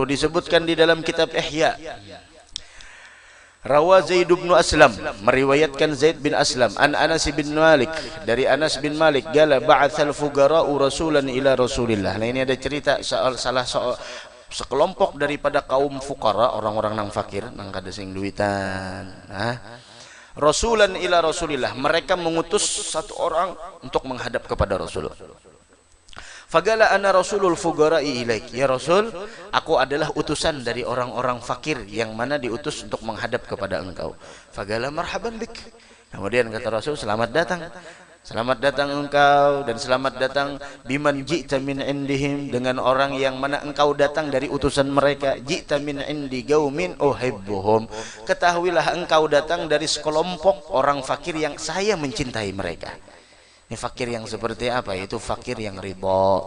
disebutkan di dalam kitab Ihya. Rawa Zaid bin Aslam, meriwayatkan Zaid bin Aslam an Anas bin Malik, dari Anas bin Malik, qala ba'atsal fuqara'u rasulan ila Rasulillah. Nah, ini ada cerita salah sekelompok daripada kaum fuqara, orang-orang nang fakir, nang kada sing duitan. Rasulan ila Rasulillah, mereka mengutus satu orang untuk menghadap kepada Rasul. Fagala ana rasulul fuqara'i ilaik. Ya Rasul, aku adalah utusan dari orang-orang fakir yang mana diutus untuk menghadap kepada engkau. Fagala marhaban bik. Kemudian kata Rasul, selamat datang. Selamat datang engkau, dan selamat datang biman ji'ta min indihim, dengan orang yang mana engkau datang dari utusan mereka. Ji'ta min indi qaumin uhibbuhum. Ketahuilah engkau datang dari sekelompok orang fakir yang saya mencintai mereka. Ini fakir yang seperti apa? Itu fakir yang ridha.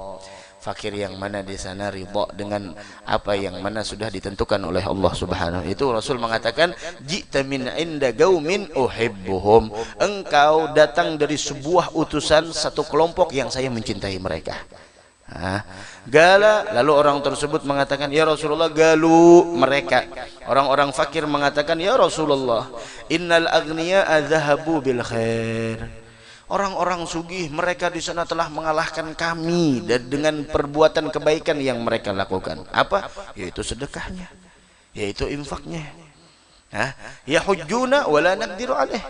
Fakir yang mana di sana ridha dengan apa yang mana sudah ditentukan oleh Allah Subhanahu. Itu Rasul mengatakan, ji'ta min inda qaumin uhibbuhum. Engkau datang dari sebuah utusan satu kelompok yang saya mencintai mereka. Gala, lalu orang tersebut mengatakan, ya Rasulullah, galu, mereka orang-orang fakir mengatakan, ya Rasulullah, innal aghniya dhahabu bil khair. Orang-orang sugih mereka di sana telah mengalahkan kami dan dengan perbuatan kebaikan yang mereka lakukan. Apa? Yaitu sedekahnya, yaitu infaknya. Ya hujjuna wala naqdiru alaih.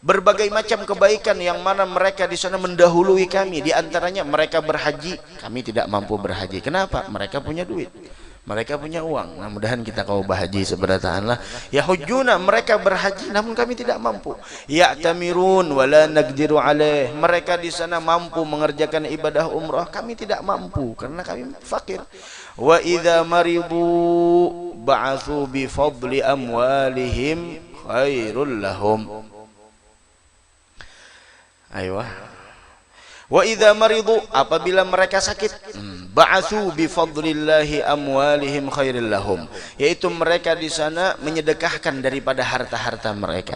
Berbagai macam kebaikan yang mana mereka di sana mendahului kami. Di antaranya mereka berhaji, kami tidak mampu berhaji. Kenapa? Mereka punya duit, mereka punya uang. Nah, mudahan kita kau berhaji seberataan lah. Ya hujjuna, mereka berhaji namun kami tidak mampu. Ya tamirun wala naqdiru alaih. Mereka di sana mampu mengerjakan ibadah umrah, kami tidak mampu karena kami fakir. Wa idza maridu ba'atsu bi fadli amwalihim khairul lahum. Aywa. Wa idza maridu, apabila mereka sakit, ba'atsu bi fadlillahi amwalihim khairil lahum, yaitu mereka di sana menyedekahkan daripada harta-harta mereka.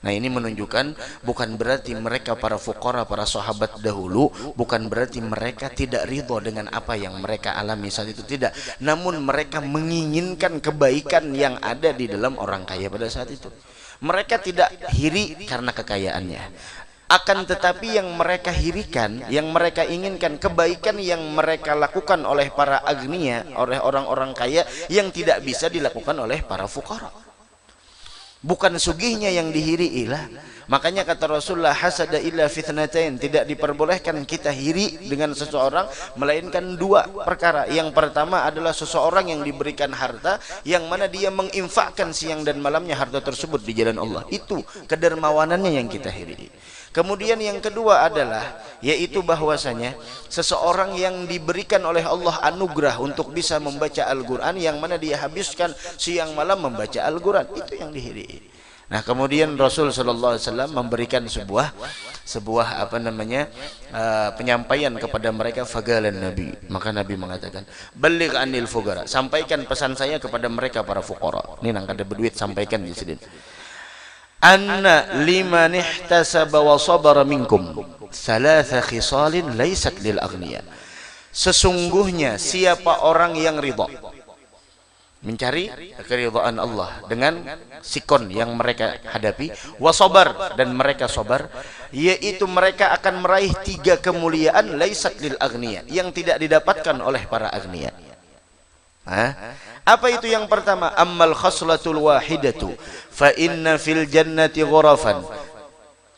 Nah, ini menunjukkan bukan berarti mereka para fuqara, para sahabat dahulu, bukan berarti mereka tidak ridho dengan apa yang mereka alami saat itu, tidak. Namun mereka menginginkan kebaikan yang ada di dalam orang kaya pada saat itu. Mereka tidak hiri karena kekayaannya. Akan tetapi yang mereka hirikan, yang mereka inginkan, kebaikan yang mereka lakukan oleh para agniya, oleh orang-orang kaya, yang tidak bisa dilakukan oleh para fuqara. Bukan sugihnya yang dihiri ilah. Makanya kata Rasulullah, hasada illa fitnatain, tidak diperbolehkan kita hiri dengan seseorang melainkan dua perkara. Yang pertama adalah seseorang yang diberikan harta yang mana dia menginfakkan siang dan malamnya harta tersebut di jalan Allah. Itu kedermawanannya yang kita hiri. Kemudian yang kedua adalah, yaitu bahwasanya seseorang yang diberikan oleh Allah anugerah untuk bisa membaca Al-Quran, yang mana dia habiskan siang malam membaca Al-Quran, itu yang dihiri. Nah, kemudian Rasul sallallahu alaihi wasallam memberikan sebuah penyampaian kepada mereka. Fagalan Nabi, maka Nabi mengatakan, baligh anil fuqara, sampaikan pesan saya kepada mereka para fuqara. Ini nang kada berduit, sampaikan di sini. Anna liman ihtasaba wa sabara minkum thalatha khisalin laysat lil aghniya. Sesungguhnya siapa orang yang ridha, mencari keridhaan Allah dengan sikon yang mereka hadapi, wasabar, dan mereka sabar, yaitu mereka akan meraih 3 kemuliaan laysat lil aghniya, yang tidak didapatkan oleh para agniya. Apa itu yang pertama? Ammal khaslatul wahidatu fa inna fil jannati ghurafan.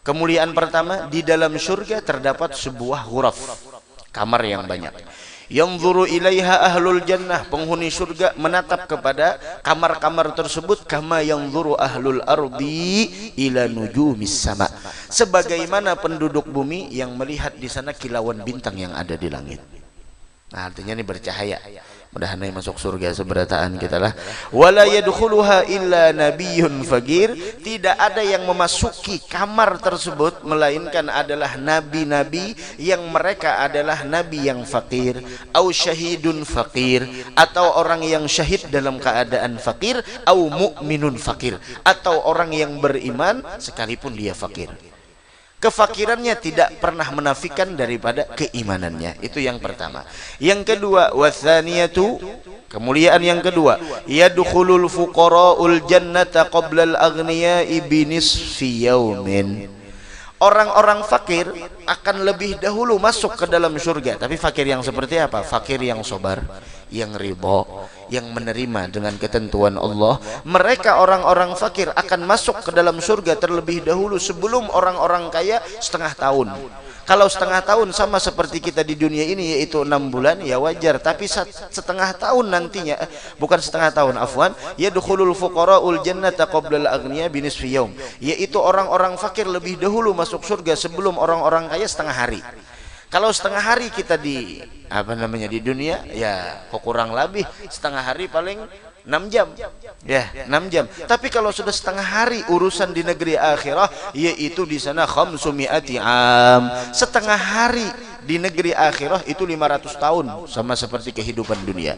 Kemuliaan pertama, di dalam surga terdapat sebuah ghuraf, kamar yang banyak. Yanzuru ilaiha ahlul jannah, penghuni surga menatap kepada kamar-kamar tersebut, kama yanzuru ahlul ardi ila nujumis sama, sebagaimana penduduk bumi yang melihat di sana kilauan bintang yang ada di langit. Nah, artinya ini bercahaya. Mudah-mudahan masuk surga seberataan kita lah. Wala yadkhuluha illa nabiyyun faqir, tidak ada yang memasuki kamar tersebut melainkan adalah nabi-nabi yang mereka adalah nabi yang fakir, au syahidun fakir, atau orang yang syahid dalam keadaan fakir, au mu'minun fakir, atau orang yang beriman sekalipun dia fakir. Kefakirannya tidak pernah menafikan daripada keimanannya. Itu yang pertama. Yang kedua, watsaniyatu, kemuliaan yang kedua, yadkhulul fuqara'ul jannata qabla al-aghniya'i binisfi yaumin. Orang-orang fakir akan lebih dahulu masuk ke dalam surga. Tapi fakir yang seperti apa? Fakir yang sabar, yang ridha, yang menerima dengan ketentuan Allah. Mereka orang-orang fakir akan masuk ke dalam surga terlebih dahulu sebelum orang-orang kaya setengah tahun. Kalau setengah tahun sama seperti kita di dunia ini, yaitu 6 bulan, ya wajar. Tapi setengah tahun nantinya, bukan setengah tahun, afwan, yadkhulul fuqara'ul jannata qabla al-aghniya binisfi yaum, yaitu orang-orang fakir lebih dahulu masuk surga sebelum orang-orang kaya setengah hari. Kalau setengah hari kita di di dunia, ya kurang lebih setengah hari paling 6 jam. Ya, 6 jam. Tapi kalau sudah setengah hari urusan di negeri akhirah, yaitu di sana 500 am. Setengah hari di negeri akhirah itu 500 tahun, sama seperti kehidupan dunia.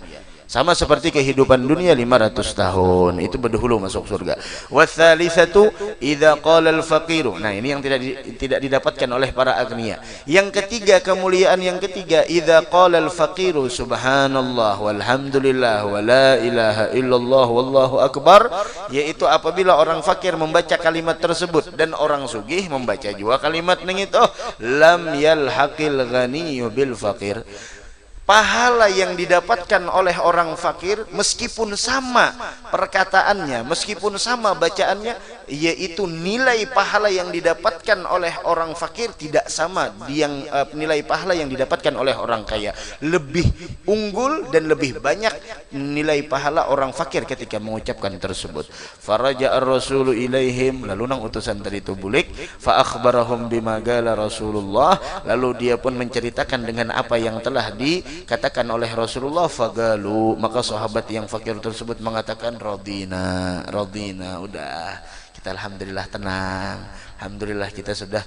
Sama seperti kehidupan dunia 500 tahun. Itu berdahulu masuk surga. Watsalisatu idza qala al-faqiru. Nah, ini yang tidak didapatkan oleh para agniya. Yang ketiga, kemuliaan yang ketiga, idza qala al-faqiru subhanallah walhamdulillah wa la ilaha illallah wallahu akbar, yaitu apabila orang fakir membaca kalimat tersebut dan orang sugih membaca juga kalimat ning itu, lam yalhaqil ghaniyyu bil faqir. Pahala yang didapatkan oleh orang fakir meskipun sama perkataannya, meskipun sama bacaannya, yaitu nilai pahala yang didapatkan oleh orang fakir tidak sama yang nilai pahala yang didapatkan oleh orang kaya. Lebih unggul dan lebih banyak nilai pahala orang fakir ketika mengucapkan tersebut. Faraja ar-rasulu ilaihim, lalu nang utusan tadi itu bulik, fa akhbarahum bima qala Rasulullah, lalu dia pun menceritakan dengan apa yang telah dikatakan oleh Rasulullah. Fagalu, maka sahabat yang fakir tersebut mengatakan radina, udah kita alhamdulillah tenang, alhamdulillah kita sudah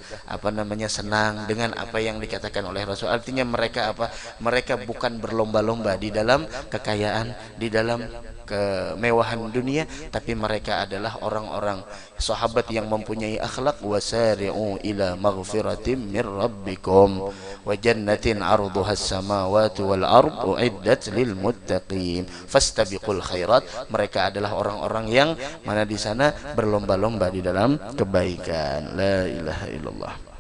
senang dengan apa yang dikatakan oleh Rasul. Artinya mereka mereka bukan berlomba-lomba di dalam kekayaan, di dalam kemewahan dunia, tapi mereka adalah orang-orang sahabat yang mempunyai akhlak. Wasari'u ila maghfiratin min rabbikum wa jannatin 'arduhas samawati wal ardu uiddat lil muttaqin fastabiqul khairat. Mereka adalah orang-orang yang mana di sana berlomba-lomba di dalam kebaikan. La ilaha illallah.